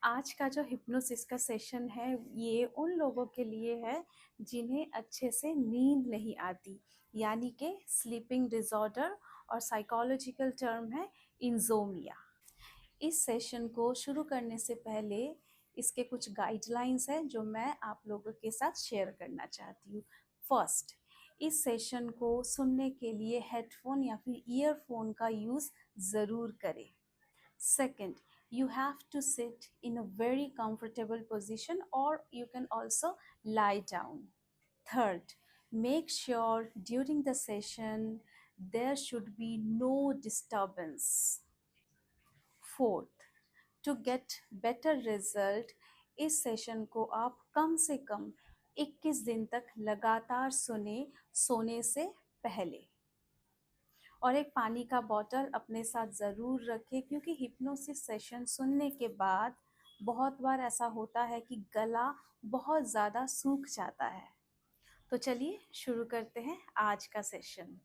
आज का जो हिप्नोसिस का सेशन है ये उन लोगों के लिए है जिन्हें अच्छे से नींद नहीं आती, यानी कि स्लीपिंग डिसऑर्डर और साइकोलॉजिकल टर्म है इंसोम्निया। इस सेशन को शुरू करने से पहले इसके कुछ गाइडलाइंस हैं जो मैं आप लोगों के साथ शेयर करना चाहती हूँ। फर्स्ट, इस सेशन को सुनने के लिए हेडफोन या फिर ईयरफोन का यूज़ ज़रूर करें। Second, you have to sit in a very comfortable position or you can also lie down. Third, make sure during the session there should be no disturbance. Fourth, to get better result, इस session को आप कम से कम 21 दिन तक लगातार सुने सोने से पहले। और एक पानी का बॉटल अपने साथ ज़रूर रखें, क्योंकि हिप्नोसिस सेशन सुनने के बाद बहुत बार ऐसा होता है कि गला बहुत ज़्यादा सूख जाता है। तो चलिए शुरू करते हैं आज का सेशन।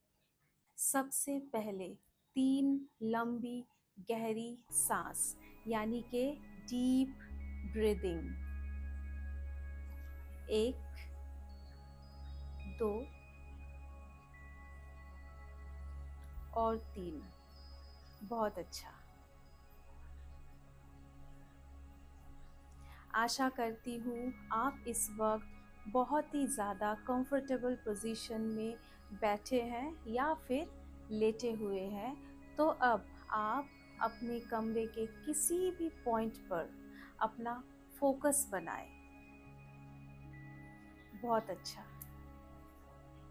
सबसे पहले 3 लंबी गहरी सांस यानी कि डीप ब्रीदिंग। 1, 2 और 3। बहुत अच्छा। आशा करती हूँ आप इस वक्त बहुत ही ज़्यादा कंफर्टेबल पोजीशन में बैठे हैं या फिर लेटे हुए हैं। तो अब आप अपने कमरे के किसी भी पॉइंट पर अपना फोकस बनाएं। बहुत अच्छा।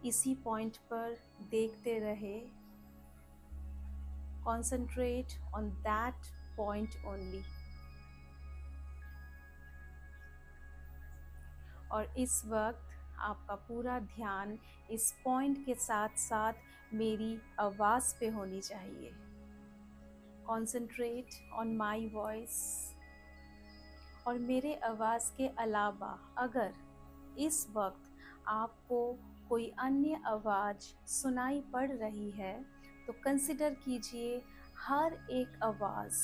इसी पॉइंट पर देखते रहे। Concentrate on that point only. और इस वक्त आपका पूरा ध्यान इस पॉइंट के साथ साथ मेरी आवाज़ पे होनी चाहिए। Concentrate on my voice. और मेरे आवाज़ के अलावा अगर इस वक्त आपको कोई अन्य आवाज़ सुनाई पड़ रही है तो कंसिडर कीजिए हर एक आवाज़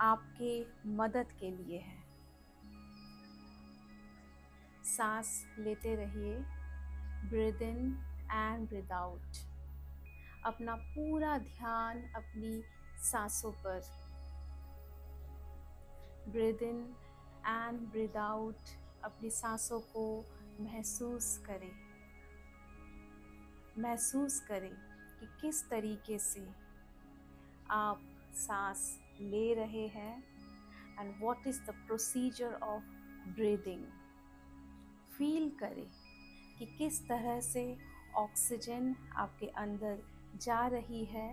आपके मदद के लिए है। सांस लेते रहिए, breathe in and breathe out. अपना पूरा ध्यान अपनी सांसों पर। Breathe in and breathe out. अपनी सांसों को महसूस करें। महसूस करें कि किस तरीके से आप सांस ले रहे हैं and what is the procedure of breathing. Feel करें कि किस तरह से ऑक्सीजन आपके अंदर जा रही है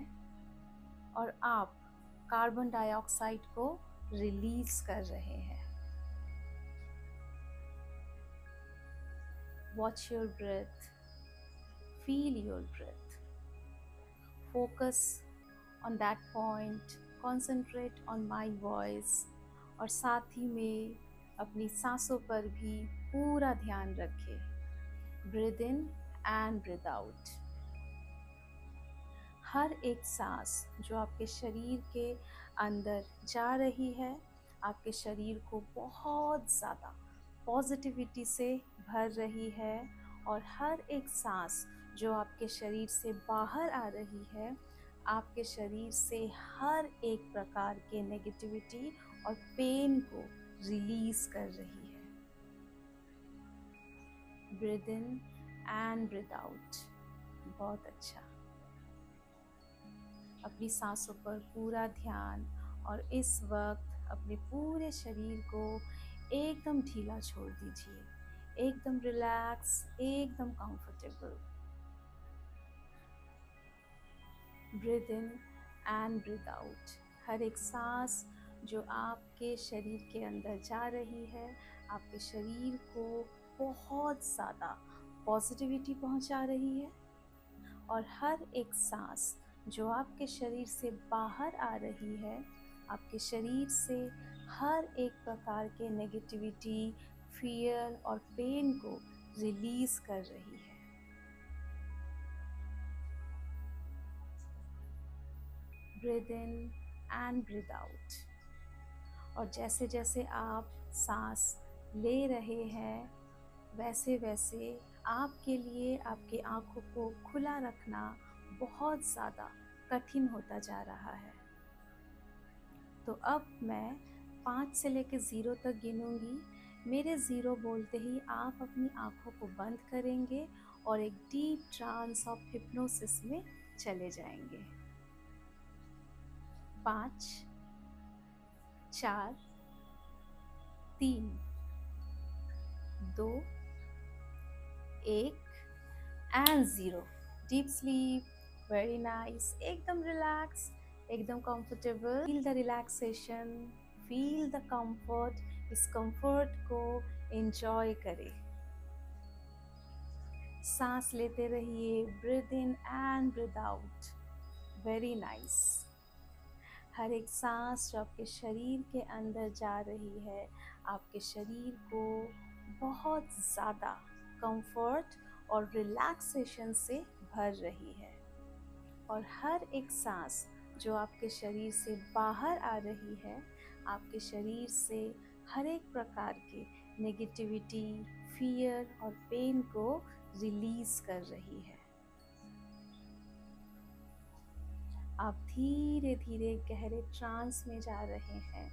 और आप कार्बन डाइऑक्साइड को रिलीज कर रहे हैं। Watch your breath, feel your breath, focus on that point, concentrate on my voice. और साथ ही में अपनी सांसों पर भी पूरा ध्यान रखें। Breathe in and breathe out. हर एक सांस जो आपके शरीर के अंदर जा रही है आपके शरीर को बहुत ज़्यादा पॉजिटिविटी से भर रही है, और हर एक सांस जो आपके शरीर से बाहर आ रही है आपके शरीर से हर एक प्रकार के नेगेटिविटी और पेन को रिलीज कर रही है। Breathe in and breathe out. बहुत अच्छा। अपनी सांसों पर पूरा ध्यान, और इस वक्त अपने पूरे शरीर को एकदम ढीला छोड़ दीजिए, एकदम रिलैक्स, एकदम comfortable. Breathe in and breathe out. हर एक सांस जो आपके शरीर के अंदर जा रही है आपके शरीर को बहुत ज़्यादा पॉजिटिविटी पहुंचा रही है, और हर एक सांस जो आपके शरीर से बाहर आ रही है आपके शरीर से हर एक प्रकार के नेगेटिविटी, फियर और पेन को रिलीज कर रही है। Breathe in and breathe out. और जैसे जैसे आप सांस ले रहे हैं वैसे वैसे आपके लिए आपकी आँखों को खुला रखना बहुत ज़्यादा कठिन होता जा रहा है। तो अब मैं 5 से लेकर 0 तक गिनूंगी। मेरे 0 बोलते ही आप अपनी आँखों को बंद करेंगे और एक डीप ट्रांस ऑफ हिप्नोसिस में चले जाएंगे। 5, 4, 3, 2, 1 and 0। Deep sleep, very nice, एकदम रिलैक्स, एकदम comfortable. Feel the relaxation, feel the comfort. इस कंफर्ट को एंजॉय करें। सांस लेते रहिए, breathe in and breathe out, very nice. हर एक सांस जो आपके शरीर के अंदर जा रही है आपके शरीर को बहुत ज़्यादा कंफर्ट और रिलैक्सेशन से भर रही है। और हर एक सांस जो आपके शरीर से बाहर आ रही है आपके शरीर से हर एक प्रकार के नेगेटिविटी, फियर और पेन को रिलीज कर रही है। आप धीरे धीरे गहरे ट्रांस में जा रहे हैं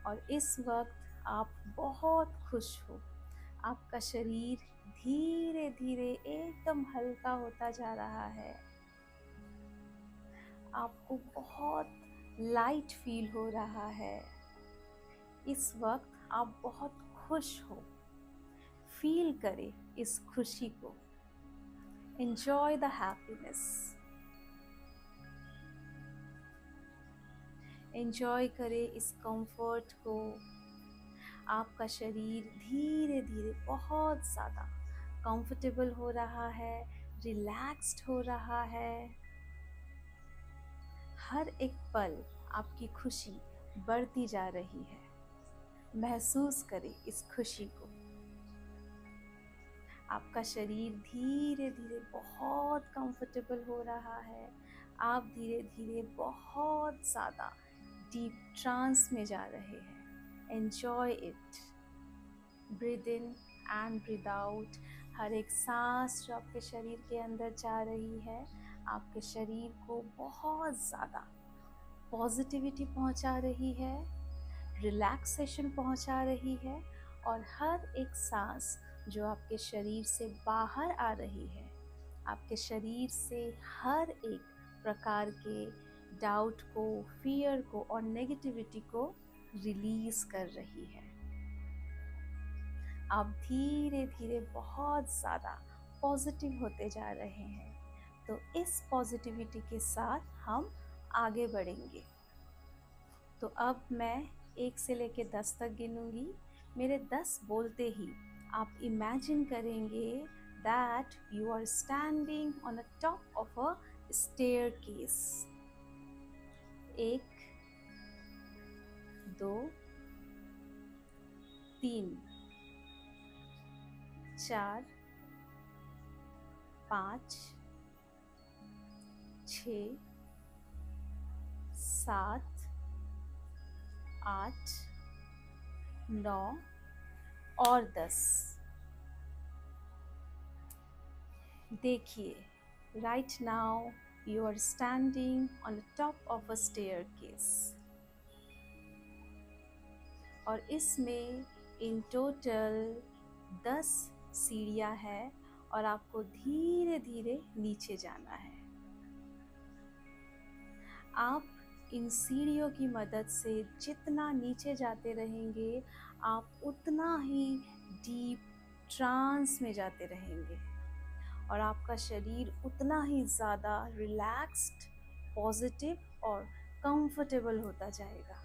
और इस वक्त आप बहुत खुश हो। आपका शरीर धीरे धीरे एकदम हल्का होता जा रहा है। आपको बहुत लाइट फील हो रहा है। इस वक्त आप बहुत खुश हो। फील करें इस खुशी को। Enjoy the happiness. एंजॉय करें इस कंफर्ट को। आपका शरीर धीरे धीरे बहुत ज़्यादा कंफर्टेबल हो रहा है, रिलैक्स्ड हो रहा है। हर एक पल आपकी खुशी बढ़ती जा रही है। महसूस करें इस खुशी को। आपका शरीर धीरे धीरे बहुत कंफर्टेबल हो रहा है। आप धीरे धीरे बहुत ज़्यादा डीप ट्रांस में जा रहे हैं। Enjoy it. Breathe in and breathe out. हर एक सांस जो आपके शरीर के अंदर जा रही है आपके शरीर को बहुत ज़्यादा पॉजिटिविटी पहुंचा रही है, रिलैक्सेशन पहुंचा रही है। और हर एक सांस जो आपके शरीर से बाहर आ रही है आपके शरीर से हर एक प्रकार के डाउट को, फियर को और नेगेटिविटी को रिलीज कर रही है। आप धीरे धीरे बहुत ज़्यादा पॉजिटिव होते जा रहे हैं। तो इस पॉजिटिविटी के साथ हम आगे बढ़ेंगे। तो अब मैं 1 से लेकर 10 तक गिनूंगी। मेरे 10 बोलते ही आप इमेजिन करेंगे that you are standing on the top of a staircase. 1, 2, 3, 4, 5, 6, 7, 8, 9 और 10। देखिए, right now you are standing on the top of a staircase. और इसमें इन टोटल 10 सीढ़ियाँ हैं और आपको धीरे धीरे नीचे जाना है। आप इन सीढ़ियों की मदद से जितना नीचे जाते रहेंगे आप उतना ही डीप ट्रांस में जाते रहेंगे और आपका शरीर उतना ही ज़्यादा रिलैक्स्ड, पॉजिटिव और कंफर्टेबल होता जाएगा।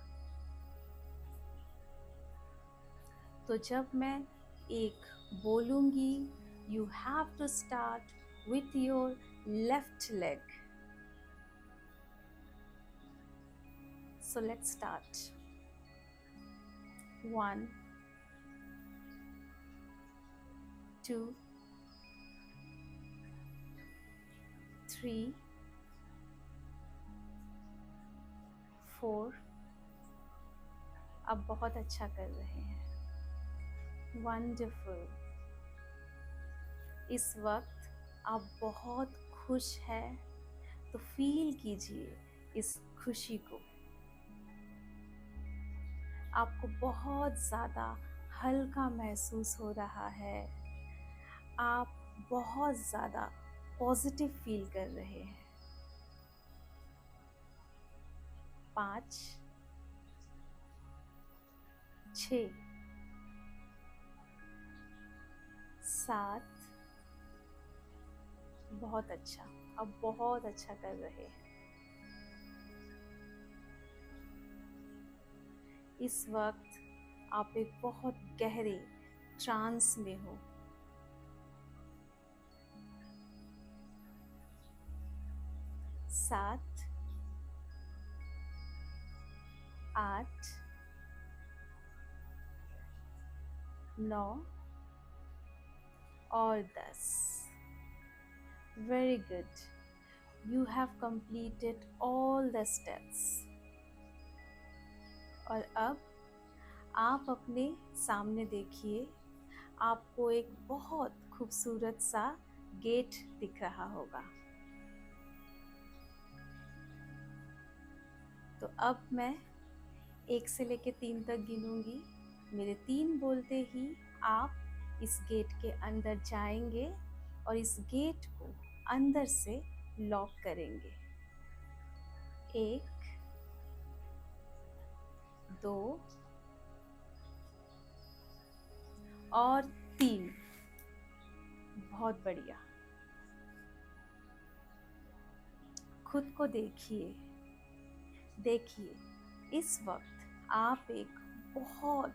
तो जब मैं 1 बोलूँगी, you have to start with your left leg. So let's start. 1, 2, 3, 4, आप बहुत अच्छा कर रहे हैं। वंडरफुल। इस वक्त आप बहुत खुश हैं, तो फील कीजिए इस खुशी को। आपको बहुत ज़्यादा हल्का महसूस हो रहा है। आप बहुत ज़्यादा पॉजिटिव फील कर रहे हैं। 5, 6, 7। बहुत अच्छा, आप बहुत अच्छा कर रहे हैं। इस वक्त आप एक बहुत गहरे ट्रांस में हो। 7, 8, 9 और 10। Very good. You have completed all the steps. और अब आप अपने सामने देखिए, आपको एक बहुत खूबसूरत सा गेट दिख रहा होगा। तो अब मैं 1 से लेकर 3 तक गिनूंगी। मेरे 3 बोलते ही आप इस गेट के अंदर जाएंगे और इस गेट को अंदर से लॉक करेंगे। 1, 2 और 3। बहुत बढ़िया। खुद को देखिए। इस वक्त आप एक बहुत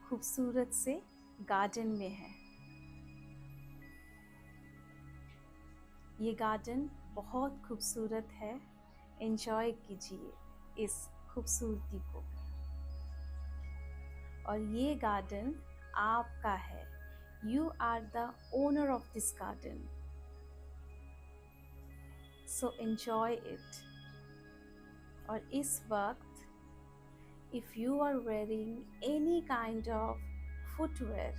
खूबसूरत से गार्डन में हैं। ये गार्डन बहुत खूबसूरत है। एंजॉय कीजिए इस खूबसूरती को। और ये गार्डन आपका है। You are the owner of this garden. So enjoy it. और इस वक्त if you are wearing any kind of footwear,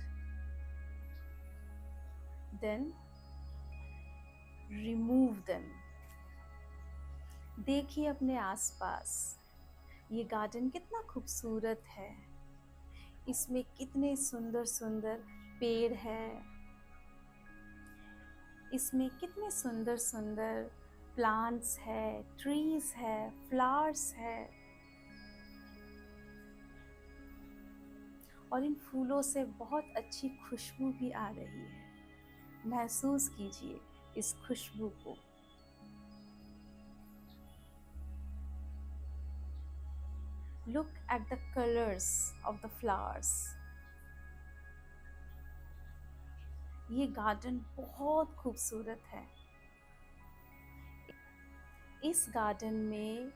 then remove them. देखिए अपने आसपास, ये गार्डन कितना खूबसूरत है। इसमें कितने सुंदर सुंदर पेड़ हैं। इसमें कितने सुंदर सुंदर प्लांट्स है, ट्रीज है, फ्लावर्स है। और इन फूलों से बहुत अच्छी खुशबू भी आ रही है। महसूस कीजिए इस खुशबू को। Look at the colors of the flowers. ये गार्डन बहुत खूबसूरत है। इस गार्डन में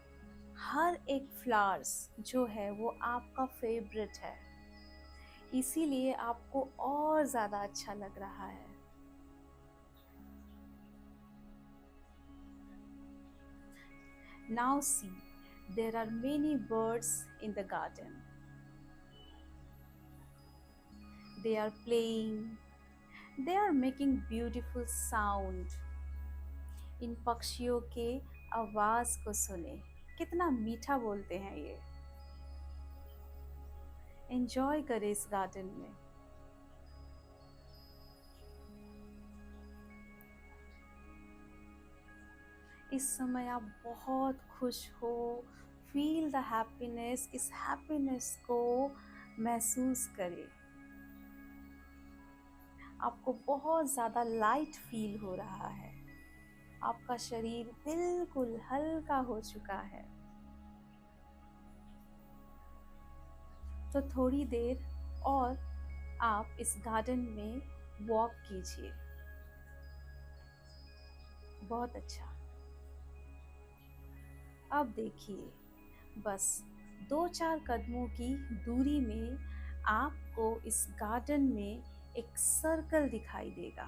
हर एक फ्लावर्स जो है वो आपका फेवरेट है, इसीलिए आपको और ज़्यादा अच्छा लग रहा है। Now see, there are many birds in the garden. They are playing. They are making beautiful sound. इन पक्षियों के आवाज़ को सुने, कितना मीठा बोलते हैं ये। एंजॉय करें इस गार्डन में। इस समय आप बहुत खुश हो। Feel the happiness. इस हैप्पीनेस को महसूस करें। आपको बहुत ज़्यादा लाइट फील हो रहा है। आपका शरीर बिल्कुल हल्का हो चुका है। तो थोड़ी देर और आप इस गार्डन में वॉक कीजिए। बहुत अच्छा। अब देखिए, बस 2-4 कदमों की दूरी में आपको इस गार्डन में एक सर्कल दिखाई देगा।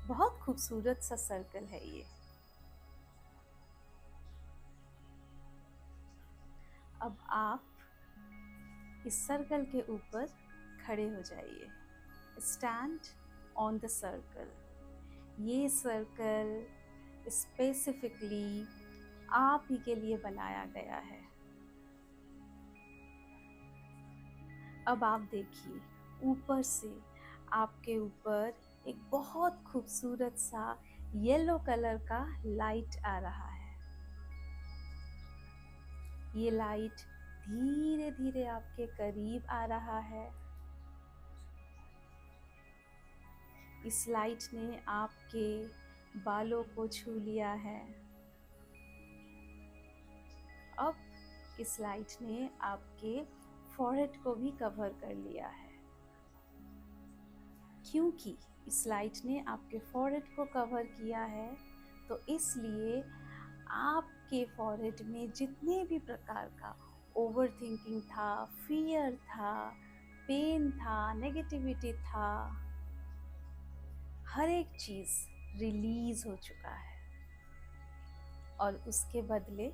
बहुत खूबसूरत सा सर्कल है ये। अब आप इस सर्कल के ऊपर खड़े हो जाइए। Stand on the circle. ये सर्कल स्पेसिफिकली आप ही के लिए बनाया गया है। अब आप देखिए, ऊपर से आपके ऊपर एक बहुत खूबसूरत सा येलो कलर का लाइट आ रहा है। ये लाइट धीरे धीरे आपके करीब आ रहा है। इस लाइट ने आपके बालों को छू लिया है। अब इस लाइट ने आपके फॉरहेड को भी कवर कर लिया है। क्योंकि इस लाइट ने आपके फॉरहेड को कवर किया है, तो इसलिए आपके फॉरहेड में जितने भी प्रकार का ओवर थिंकिंग था, फियर था, पेन था, नेगेटिविटी था, हर एक चीज़ रिलीज हो चुका है। और उसके बदले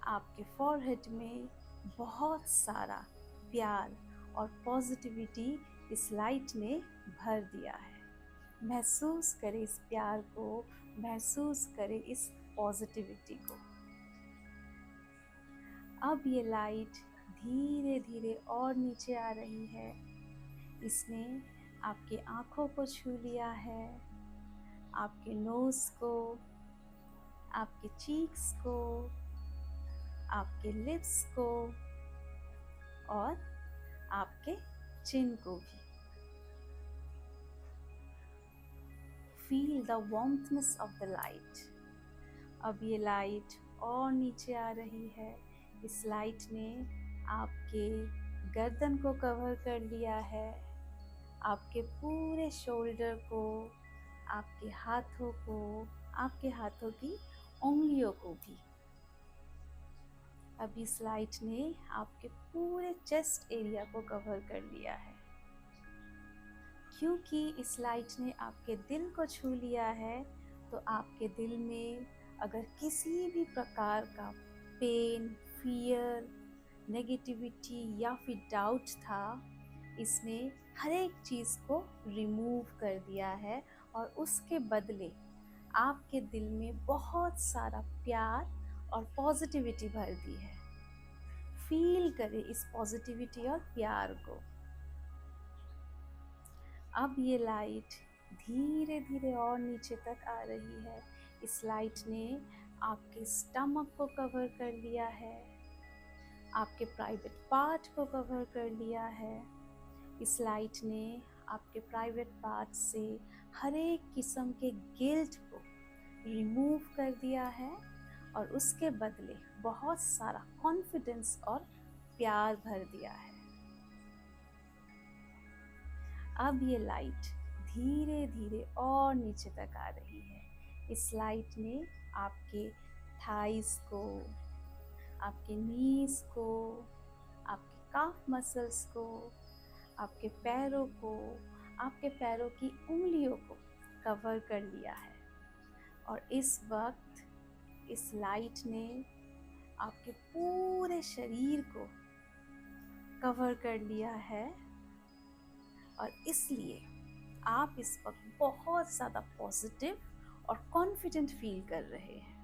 आपके फॉरहेड में बहुत सारा प्यार और पॉजिटिविटी इस लाइट ने भर दिया है। महसूस करें इस प्यार को, महसूस करें इस पॉजिटिविटी को। अब ये लाइट धीरे धीरे और नीचे आ रही है। इसने आपकी आँखों को छू लिया है, आपके नोज़ को, आपके चीक्स को, आपके लिप्स को और आपके चिन को भी। Feel the warmthness of the light. अब ये लाइट और नीचे आ रही है। इस लाइट ने आपके गर्दन को कवर कर लिया है, आपके पूरे शोल्डर को, आपके हाथों को, आपके हाथों की उंगलियों को भी। अब इस लाइट ने आपके पूरे चेस्ट एरिया को कवर कर लिया है। क्योंकि इस लाइट ने आपके दिल को छू लिया है, तो आपके दिल में अगर किसी भी प्रकार का पेन, फियर, नेगेटिविटी या फिर डाउट था, इसने हर एक चीज़ को रिमूव कर दिया है और उसके बदले आपके दिल में बहुत सारा प्यार और पॉजिटिविटी भर दी है। फील करें इस पॉजिटिविटी और प्यार को। अब ये लाइट धीरे धीरे और नीचे तक आ रही है। इस लाइट ने आपके स्टमक को कवर कर लिया है, आपके प्राइवेट पार्ट को कवर कर लिया है। इस लाइट ने आपके प्राइवेट पार्ट से हर एक किस्म के गिल्ट को रिमूव कर दिया है और उसके बदले बहुत सारा कॉन्फिडेंस और प्यार भर दिया है। अब ये लाइट धीरे धीरे और नीचे तक आ रही है। इस लाइट ने आपके थाइस को, आपके नीज को, आपके काफ मसल्स को, आपके पैरों को, आपके पैरों की उंगलियों को कवर कर लिया है। और इस वक्त इस लाइट ने आपके पूरे शरीर को कवर कर लिया है और इसलिए आप इस वक्त बहुत ज़्यादा पॉजिटिव और कॉन्फिडेंट फील कर रहे हैं।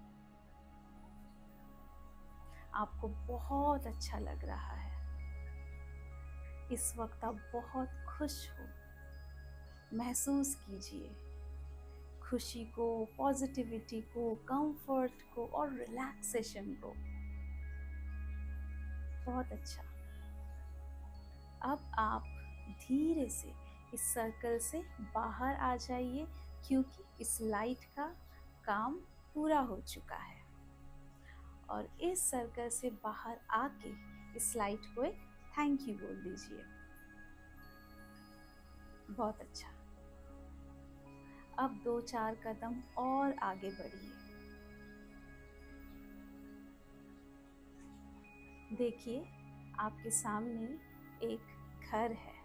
आपको बहुत अच्छा लग रहा है। इस वक्त आप बहुत खुश हो। महसूस कीजिए खुशी को, पॉजिटिविटी को, कंफर्ट को और रिलैक्सेशन को। बहुत अच्छा। अब आप धीरे से इस सर्कल से बाहर आ जाइए, क्योंकि इस लाइट का काम पूरा हो चुका है। और इस सर्कल से बाहर आके इस लाइट को एक थैंक यू बोल दीजिए। बहुत अच्छा। अब 2-4 कदम और आगे बढ़िए। देखिए, आपके सामने एक घर है।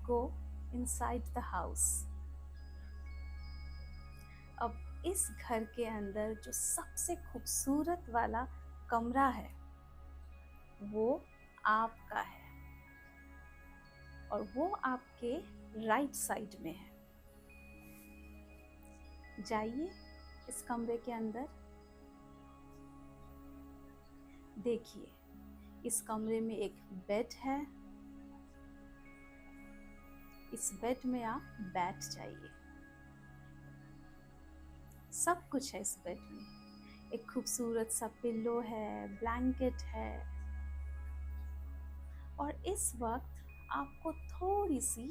Go inside the house. अब इस घर के अंदर जो सबसे खूबसूरत वाला कमरा है वो आपका है और वो आपके राइट साइड में है। जाइए इस कमरे के अंदर, देखिए इस कमरे में एक बेड है। इस बेड में आप बैठ जाइए। सब कुछ है इस बेड में। एक खूबसूरत सा पिल्लो है, ब्लैंकेट है और इस वक्त आपको थोड़ी सी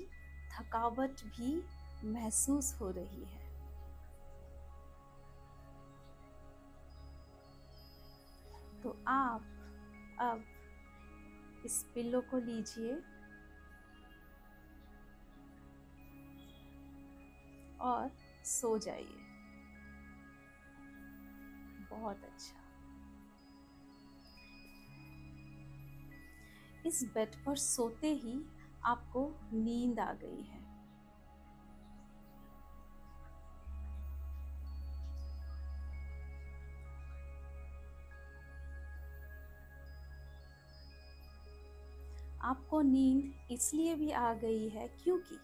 थकावट भी महसूस हो रही है। तो आप अब इस पिल्लो को लीजिए और सो जाइए। बहुत अच्छा। इस बेड पर सोते ही आपको नींद आ गई है। आपको नींद इसलिए भी आ गई है क्योंकि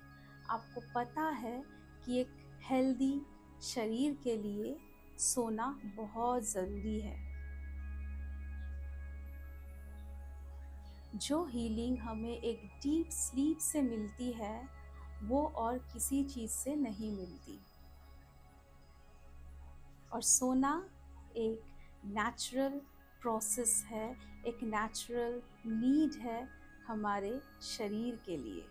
आपको पता है कि एक हेल्दी शरीर के लिए सोना बहुत ज़रूरी है। जो हीलिंग हमें एक डीप स्लीप से मिलती है वो और किसी चीज़ से नहीं मिलती। और सोना एक नेचुरल प्रोसेस है, एक नेचुरल नीड है हमारे शरीर के लिए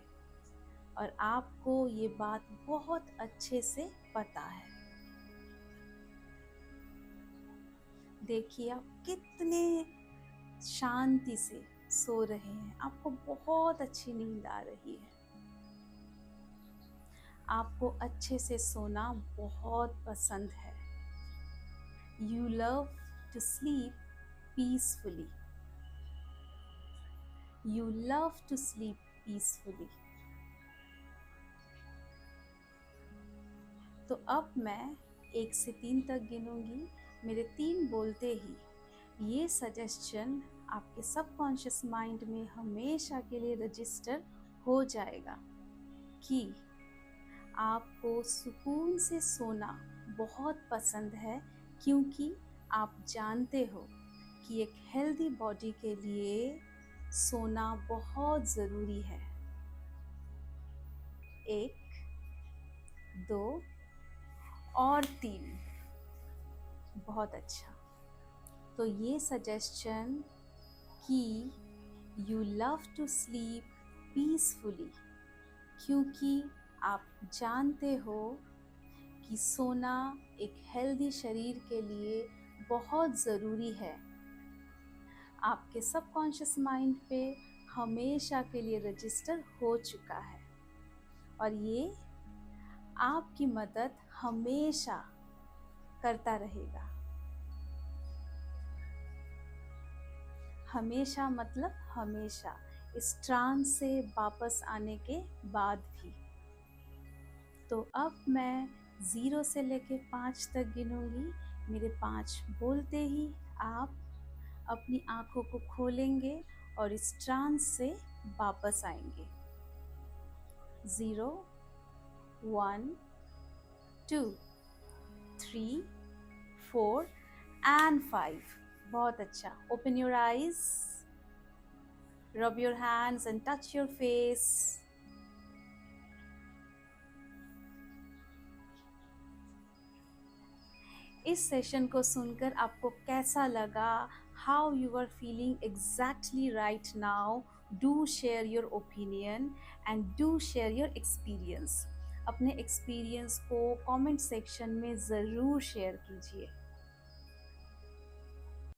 और आपको ये बात बहुत अच्छे से पता है। देखिए आप कितने शांति से सो रहे हैं। आपको बहुत अच्छी नींद आ रही है। आपको अच्छे से सोना बहुत पसंद है। You love to sleep peacefully. You love to sleep peacefully. तो अब मैं 1 से 3 तक गिनूंगी। मेरे 3 बोलते ही ये सजेशन आपके सबकॉन्शियस माइंड में हमेशा के लिए रजिस्टर हो जाएगा कि आपको सुकून से सोना बहुत पसंद है क्योंकि आप जानते हो कि एक हेल्दी बॉडी के लिए सोना बहुत ज़रूरी है। 1, 2 और 3। बहुत अच्छा। तो ये सजेशन कि you love to sleep peacefully क्योंकि आप जानते हो कि सोना एक हेल्दी शरीर के लिए बहुत ज़रूरी है, आपके सबकॉन्शियस माइंड पे हमेशा के लिए रजिस्टर हो चुका है और ये आपकी मदद हमेशा करता रहेगा। हमेशा मतलब हमेशा, इस ट्रांस से वापस आने के बाद भी। तो अब मैं 0 से लेके 5 तक गिनूंगी। मेरे 5 बोलते ही आप अपनी आँखों को खोलेंगे और इस ट्रांस से वापस आएंगे। 0, 1, 2, 3, 4 and 5। बहुत अच्छा। Open your eyes, rub your hands and touch your face। इस सेशन को सुनकर आपको कैसा लगा? How you are feeling exactly right now? Do share your opinion and do share your experience. अपने एक्सपीरियंस को कमेंट सेक्शन में ज़रूर शेयर कीजिए।